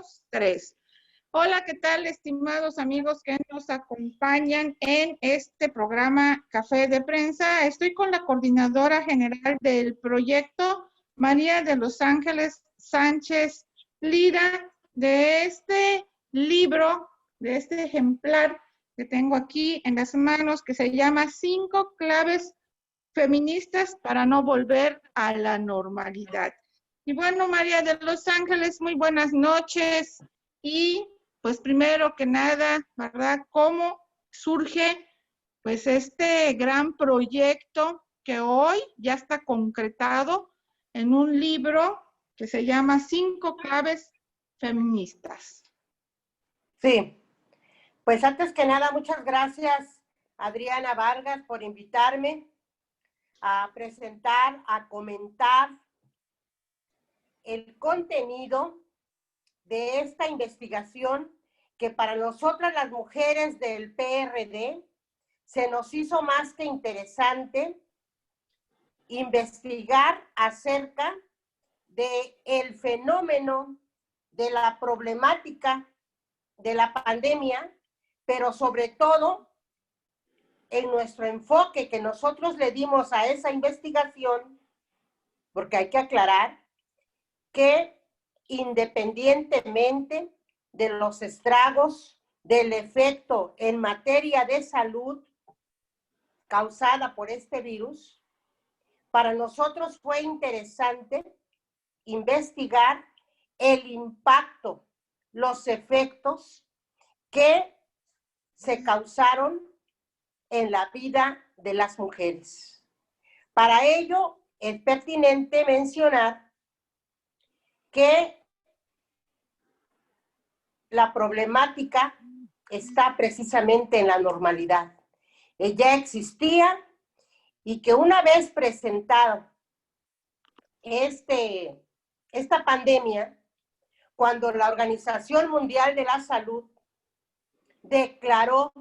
dos, tres. Hola, ¿qué tal, estimados amigos que nos acompañan en este programa Café de Prensa? Estoy con la coordinadora general del proyecto, María de los Ángeles Sánchez Lira, de este libro, de este ejemplar que tengo aquí en las manos, que se llama 5 claves feministas para no volver a la normalidad. Y bueno, María de los Ángeles, muy buenas noches. Y pues primero que nada, ¿verdad? ¿Cómo surge pues este gran proyecto que hoy ya está concretado en un libro que se llama 5 claves feministas? Sí, pues antes que nada, muchas gracias, Adriana Vargas, por invitarme a presentar, a comentar el contenido de esta investigación que para nosotras las mujeres del PRD se nos hizo más que interesante investigar acerca del fenómeno, de la problemática de la pandemia, pero sobre todo en nuestro enfoque que nosotros le dimos a esa investigación, porque hay que aclarar que independientemente de los estragos del efecto en materia de salud causada por este virus, para nosotros fue interesante investigar el impacto, los efectos que se causaron en la vida de las mujeres. Para ello, es pertinente mencionar que la problemática está precisamente en la normalidad. Ya existía y que una vez presentada esta pandemia, cuando la Organización Mundial de la Salud declaró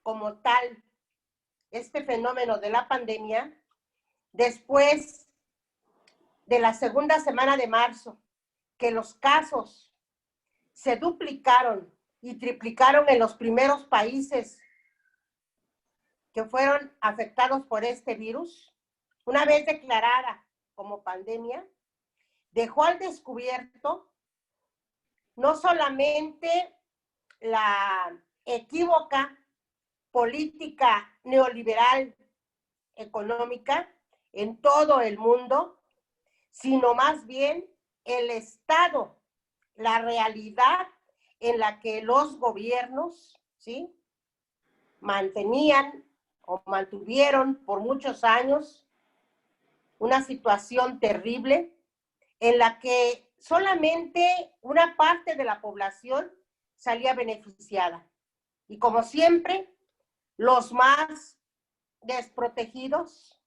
como tal este fenómeno de la pandemia, después de la segunda semana de marzo, que los casos se duplicaron y triplicaron en los primeros países que fueron afectados por este virus, una vez declarada como pandemia, dejó al descubierto no solamente la equívoca política neoliberal económica en todo el mundo, sino más bien el estado, la realidad en la que los gobiernos, ¿sí?, mantenían o mantuvieron por muchos años una situación terrible en la que solamente una parte de la población salía beneficiada. Y como siempre, los más desprotegidos,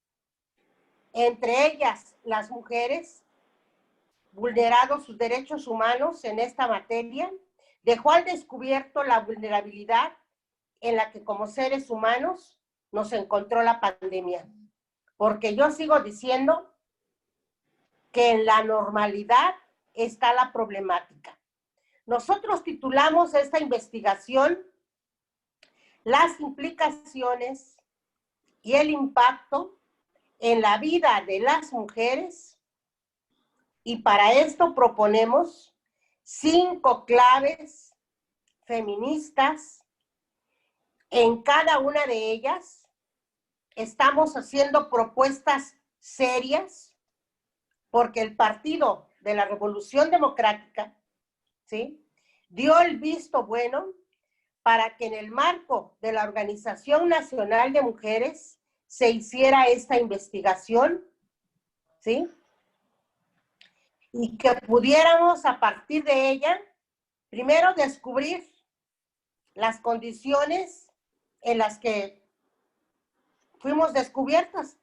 entre ellas las mujeres, vulnerados sus derechos humanos en esta materia, dejó al descubierto la vulnerabilidad en la que como seres humanos nos encontró la pandemia. Porque yo sigo diciendo que en la normalidad está la problemática. Nosotros titulamos esta investigación Las implicaciones y el impacto en la vida de las mujeres, y para esto proponemos 5 claves feministas. En cada una de ellas estamos haciendo propuestas serias, porque el Partido de la Revolución Democrática, ¿sí?, dio el visto bueno para que en el marco de la Organización Nacional de Mujeres se hiciera esta investigación, ¿sí?, y que pudiéramos a partir de ella, primero descubrir las condiciones en las que fuimos descubiertas.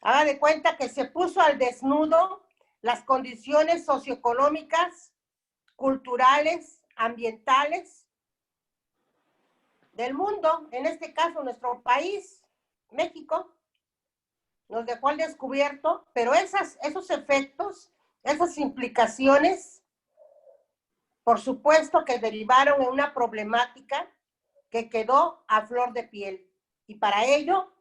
Haga de cuenta que se puso al desnudo las condiciones socioeconómicas, culturales, ambientales del mundo, en este caso nuestro país, México, nos dejó al descubierto, pero esos efectos, esas implicaciones por supuesto que derivaron en una problemática que quedó a flor de piel. Y para ello,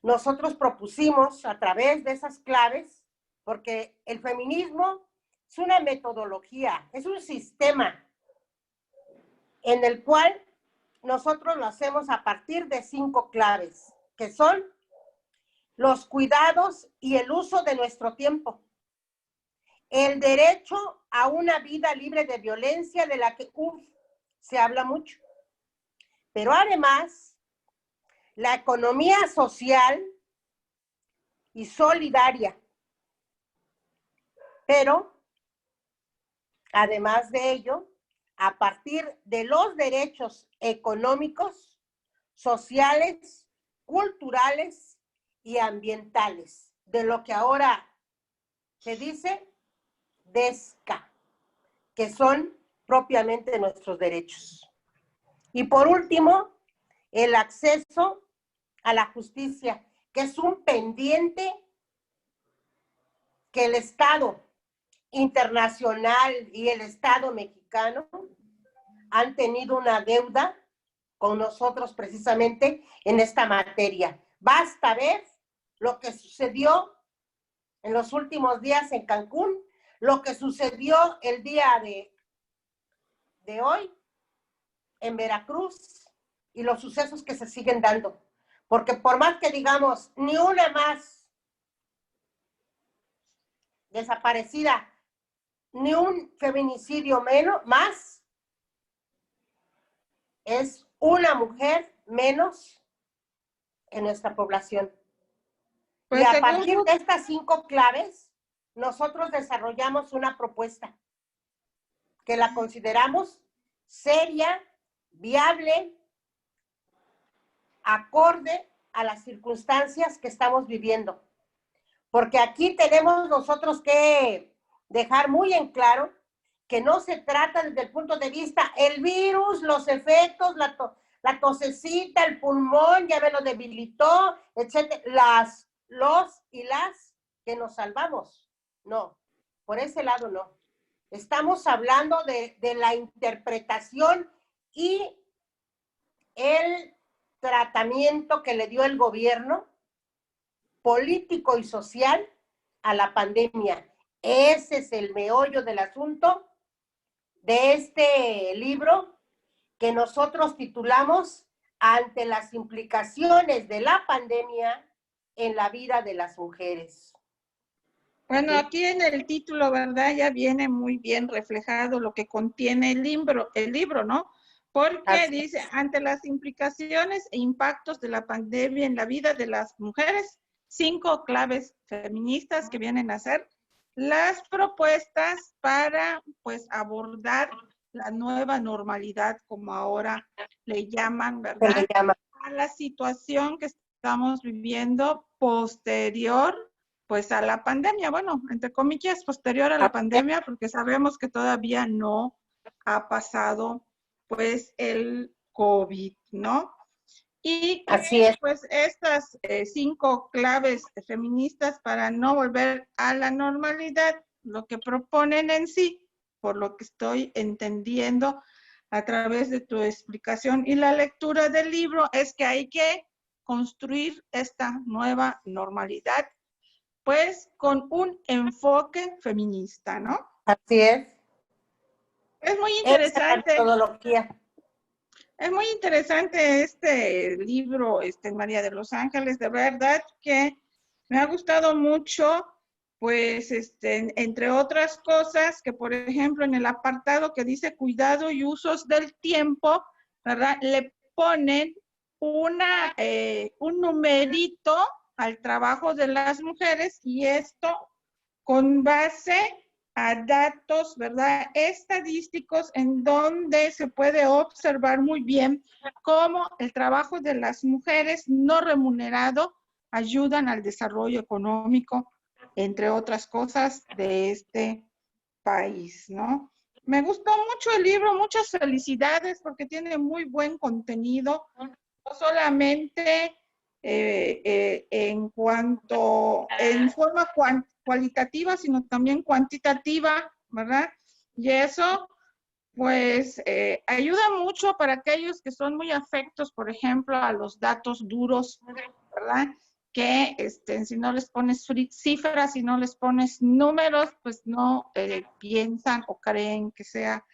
nosotros propusimos a través de esas claves, porque el feminismo es una metodología, es un sistema en el cual nosotros lo hacemos a partir de 5 claves, que son los cuidados y el uso de nuestro tiempo, el derecho a una vida libre de violencia, de la que se habla mucho, pero además la economía social y solidaria, pero además de ello, a partir de los derechos económicos, sociales, culturales y ambientales, de lo que ahora se dice DESCA, que son propiamente nuestros derechos. Y por último, el acceso a la justicia, que es un pendiente que el Estado internacional y el Estado mexicano han tenido una deuda con nosotros precisamente en esta materia. Basta ver lo que sucedió en los últimos días en Cancún, lo que sucedió el día de hoy en Veracruz y los sucesos que se siguen dando. Porque por más que digamos, ni una más desaparecida, ni un feminicidio más, es una mujer menos en nuestra población. Pues y a partir de estas 5 claves, nosotros desarrollamos una propuesta que la consideramos seria, viable, acorde a las circunstancias que estamos viviendo. Porque aquí tenemos nosotros que dejar muy en claro que no se trata desde el punto de vista el virus, los efectos, la tosecita, el pulmón, ya me lo debilitó, etcétera, los y las que nos salvamos. No, por ese lado no. Estamos hablando de la interpretación y el tratamiento que le dio el gobierno político y social a la pandemia. Ese es el meollo del asunto de este libro que nosotros titulamos Ante las implicaciones de la pandemia en la vida de las mujeres. Bueno, aquí en el título, ¿verdad? Ya viene muy bien reflejado lo que contiene el libro, ¿no? Porque dice, ante las implicaciones e impactos de la pandemia en la vida de las mujeres, 5 claves feministas que vienen a ser las propuestas para, pues, abordar la nueva normalidad, como ahora le llaman, ¿verdad? Se le llama. A la situación que estamos viviendo posterior, pues, a la pandemia. Bueno, entre comillas, posterior a la pandemia, porque sabemos que todavía no ha pasado, pues, el COVID, ¿no? Y así es. Pues estas 5 claves feministas para no volver a la normalidad, lo que proponen en sí, por lo que estoy entendiendo a través de tu explicación y la lectura del libro, es que hay que construir esta nueva normalidad, pues con un enfoque feminista, ¿no? Así es. Es muy interesante. Esa metodología. Es muy interesante este libro, María de los Ángeles, de verdad que me ha gustado mucho, pues, entre otras cosas, que por ejemplo en el apartado que dice cuidado y usos del tiempo, ¿verdad? Le ponen un numerito al trabajo de las mujeres y esto con base a datos, ¿verdad? Estadísticos en donde se puede observar muy bien cómo el trabajo de las mujeres no remunerado ayudan al desarrollo económico, entre otras cosas, de este país, ¿no? Me gustó mucho el libro, muchas felicidades porque tiene muy buen contenido, no solamente en forma cualitativa, sino también cuantitativa, ¿verdad? Y eso, pues ayuda mucho para aquellos que son muy afectos, por ejemplo, a los datos duros, ¿verdad? Que si no les pones cifras, si no les pones números, pues no piensan o creen que sea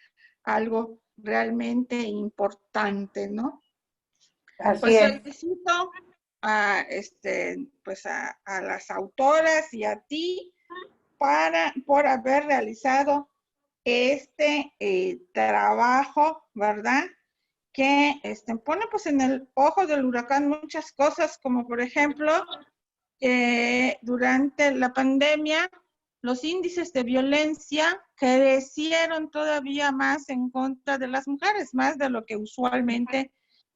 algo realmente importante, ¿no? Así Pues es. felicito a, pues a las autoras y a ti por haber realizado este trabajo, ¿verdad? Que pone pues en el ojo del huracán muchas cosas, como por ejemplo, durante la pandemia, los índices de violencia crecieron todavía más en contra de las mujeres, más de lo que usualmente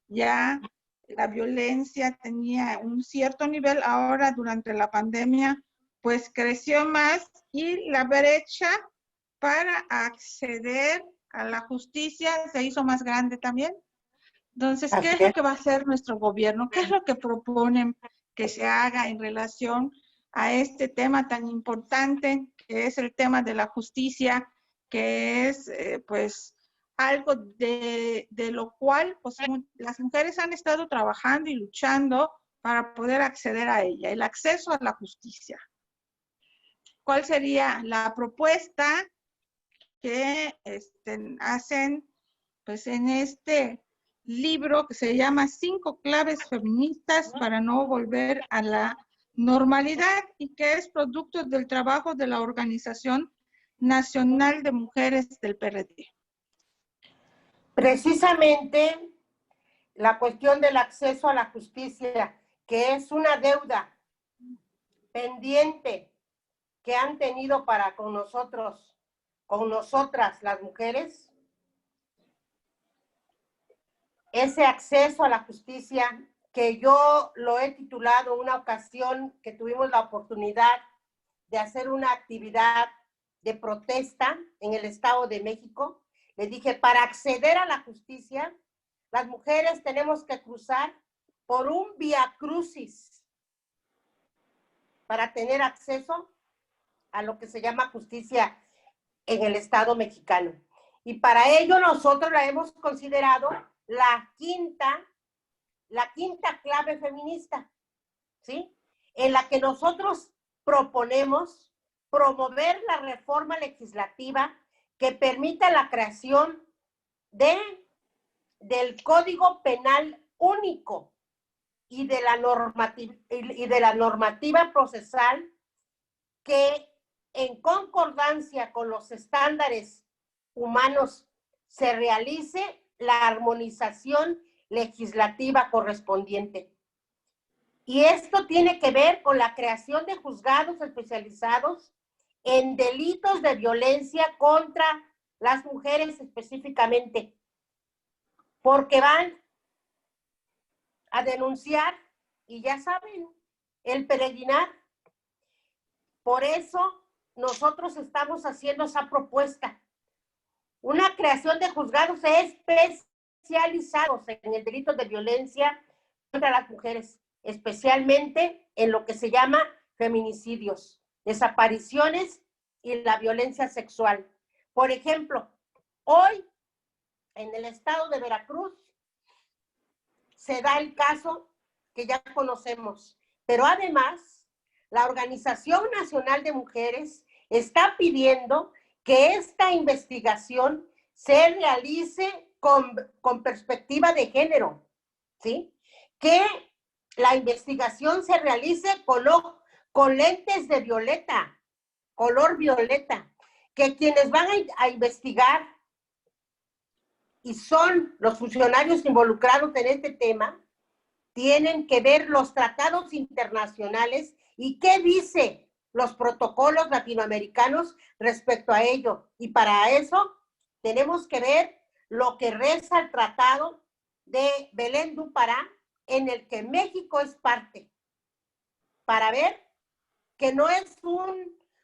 ya la violencia tenía un cierto nivel. Ahora, durante la pandemia, pues creció más y la brecha para acceder a la justicia se hizo más grande también. Entonces, ¿qué Así es lo es. que va a hacer nuestro gobierno? ¿Qué es lo que proponen que se haga en relación a este tema tan importante, que es el tema de la justicia, que es, pues, algo de lo cual pues, las mujeres han estado trabajando y luchando para poder acceder a ella, el acceso a la justicia? ¿Cuál sería la propuesta que hacen pues en este libro que se llama 5 claves feministas para no volver a la normalidad y que es producto del trabajo de la Organización Nacional de Mujeres del PRD? Precisamente la cuestión del acceso a la justicia, que es una deuda pendiente que han tenido para con nosotros, con nosotras las mujeres, ese acceso a la justicia que yo lo he titulado una ocasión que tuvimos la oportunidad de hacer una actividad de protesta en el Estado de México. Le dije, para acceder a la justicia, las mujeres tenemos que cruzar por un vía crucis para tener acceso a lo que se llama justicia en el Estado mexicano. Y para ello nosotros la hemos considerado la quinta clave feminista, ¿sí? En la que nosotros proponemos promover la reforma legislativa que permita la creación del Código Penal único y de la normativa procesal que en concordancia con los estándares humanos se realice la armonización legislativa correspondiente. Y esto tiene que ver con la creación de juzgados especializados en delitos de violencia contra las mujeres específicamente, porque van a denunciar, y ya saben, el peregrinar. Por eso nosotros estamos haciendo esa propuesta, una creación de juzgados especializados en el delito de violencia contra las mujeres, especialmente en lo que se llama feminicidios, desapariciones y la violencia sexual. Por ejemplo, hoy en el estado de Veracruz se da el caso que ya conocemos, pero además la Organización Nacional de Mujeres está pidiendo que esta investigación se realice con perspectiva de género, ¿sí? Que la investigación se realice con lentes de violeta, color violeta, que quienes van a investigar y son los funcionarios involucrados en este tema, tienen que ver los tratados internacionales y qué dice los protocolos latinoamericanos respecto a ello. Y para eso tenemos que ver lo que reza el tratado de Belén do Pará, en el que México es parte, para ver que no es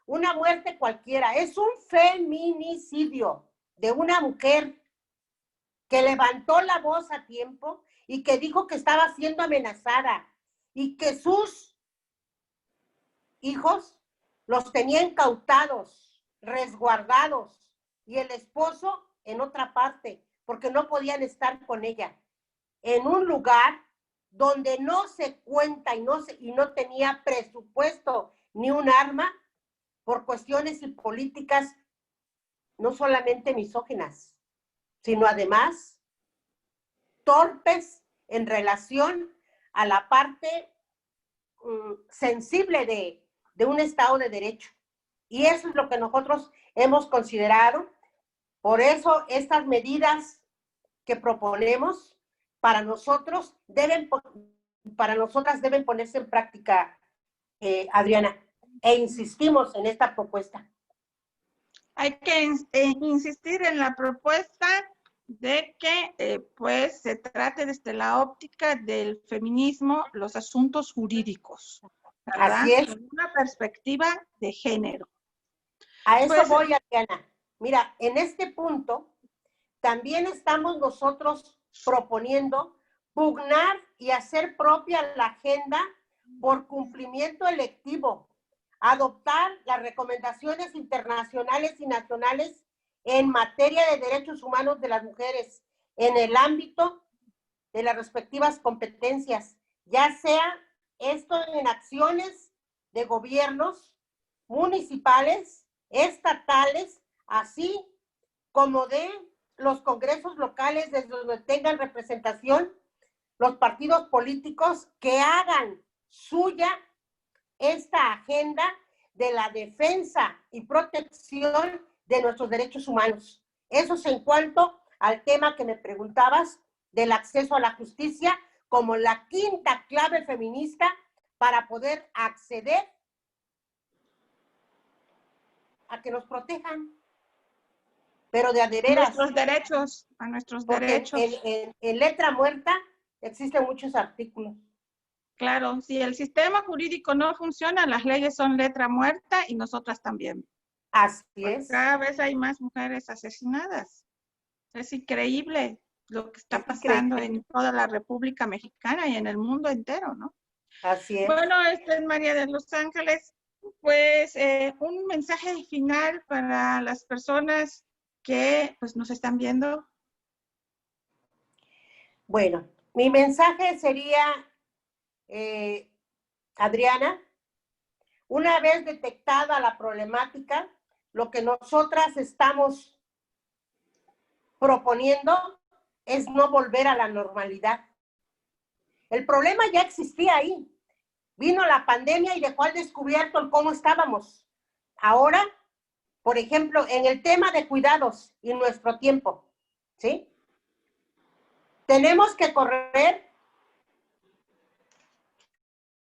una muerte cualquiera, es un feminicidio de una mujer que levantó la voz a tiempo y que dijo que estaba siendo amenazada y que sus hijos los tenía incautados, resguardados, y el esposo en otra parte, porque no podían estar con ella, en un lugar donde no se cuenta y no tenía presupuesto ni un arma por cuestiones y políticas no solamente misóginas, sino además torpes en relación a la parte sensible de un Estado de Derecho. Y eso es lo que nosotros hemos considerado. Por eso estas medidas que proponemos para nosotras deben ponerse en práctica, Adriana, e insistimos en esta propuesta. Hay que insistir en la propuesta de que pues se trate desde la óptica del feminismo los asuntos jurídicos, ¿verdad? Así es. Con una perspectiva de género. A eso Pues, voy, Adriana. Mira, en este punto también estamos nosotros proponiendo pugnar y hacer propia la agenda por cumplimiento electivo, adoptar las recomendaciones internacionales y nacionales en materia de derechos humanos de las mujeres en el ámbito de las respectivas competencias, ya sea esto en acciones de gobiernos municipales, estatales, así como de los congresos locales desde donde tengan representación los partidos políticos que hagan suya esta agenda de la defensa y protección de nuestros derechos humanos. Eso es en cuanto al tema que me preguntabas del acceso a la justicia como la quinta clave feminista para poder acceder a que nos protejan, pero de a de veras. A nuestros porque derechos. En letra muerta existen muchos artículos. Claro, si el sistema jurídico no funciona, las leyes son letra muerta y nosotras también. Así es. Cada vez hay más mujeres asesinadas. Es increíble lo que está pasando en toda la República Mexicana y en el mundo entero, ¿no? Así es. Bueno, esta es María de Los Ángeles. Pues un mensaje final para las personas que pues nos están viendo. Bueno, mi mensaje sería, Adriana, una vez detectada la problemática, lo que nosotras estamos proponiendo es no volver a la normalidad. El problema ya existía ahí. Vino la pandemia y dejó al descubierto el cómo estábamos. Ahora, por ejemplo, en el tema de cuidados y nuestro tiempo, ¿sí? Tenemos que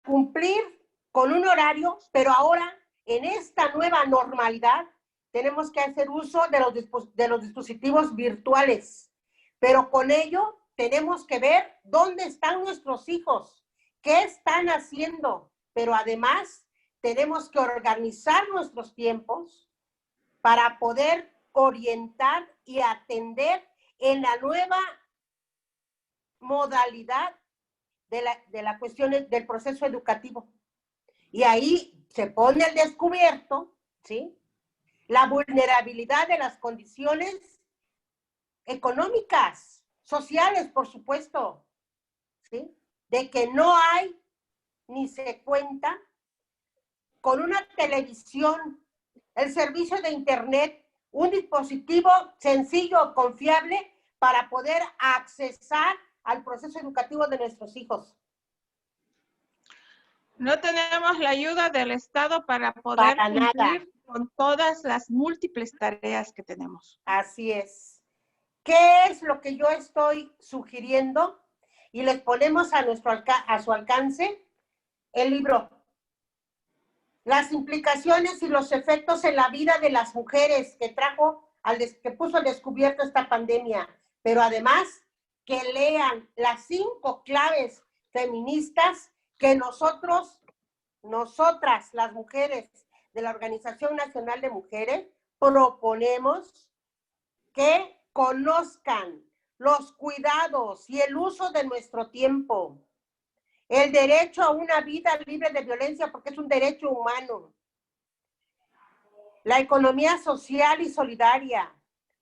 cumplir con un horario, pero ahora, en esta nueva normalidad, tenemos que hacer uso de los dispositivos virtuales. Pero con ello, tenemos que ver dónde están nuestros hijos, qué están haciendo, pero además tenemos que organizar nuestros tiempos para poder orientar y atender en la nueva modalidad de la cuestión del proceso educativo. Y ahí se pone al descubierto, ¿sí?, la vulnerabilidad de las condiciones económicas, sociales, por supuesto, ¿sí?, de que no hay ni se cuenta con una televisión, el servicio de internet, un dispositivo sencillo, confiable, para poder accesar al proceso educativo de nuestros hijos. No tenemos la ayuda del Estado para poder cumplir con todas las múltiples tareas que tenemos. Así es. ¿Qué es lo que yo estoy sugiriendo? Y les ponemos a su alcance el libro. Las implicaciones y los efectos en la vida de las mujeres que puso al descubierto esta pandemia. Pero además, que lean las 5 claves feministas que nosotras, las mujeres de la Organización Nacional de Mujeres, proponemos que conozcan los cuidados y el uso de nuestro tiempo, el derecho a una vida libre de violencia porque es un derecho humano, la economía social y solidaria,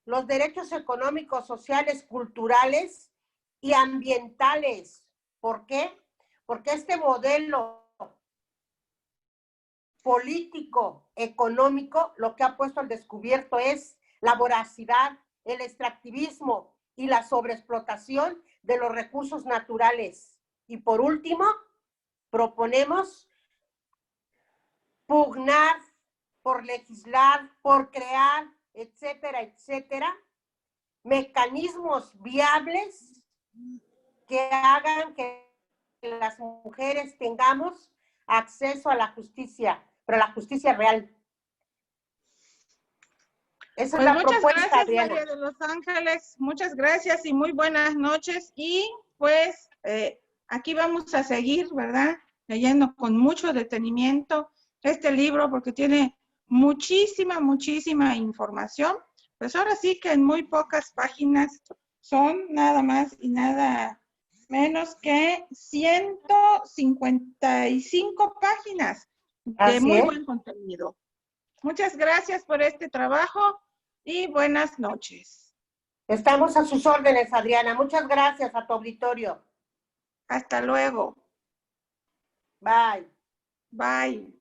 los derechos económicos, sociales, culturales y ambientales. ¿Por qué? Porque este modelo político, económico, lo que ha puesto al descubierto es la voracidad, el extractivismo y la sobreexplotación de los recursos naturales. Y por último, proponemos pugnar por legislar, por crear, etcétera, etcétera, mecanismos viables que hagan que las mujeres tengamos acceso a la justicia, pero la justicia real. Esa Pues es la muchas propuesta, gracias, Adriana. María de los Ángeles. Muchas gracias y muy buenas noches. Y pues aquí vamos a seguir, ¿verdad? Leyendo con mucho detenimiento este libro porque tiene muchísima, muchísima información. Pues ahora sí que en muy pocas páginas son nada más y nada menos que 155 páginas de Así muy es. buen contenido. Muchas gracias por este trabajo y buenas noches. Estamos a sus órdenes, Adriana. Muchas gracias a tu auditorio. Hasta luego. Bye. Bye.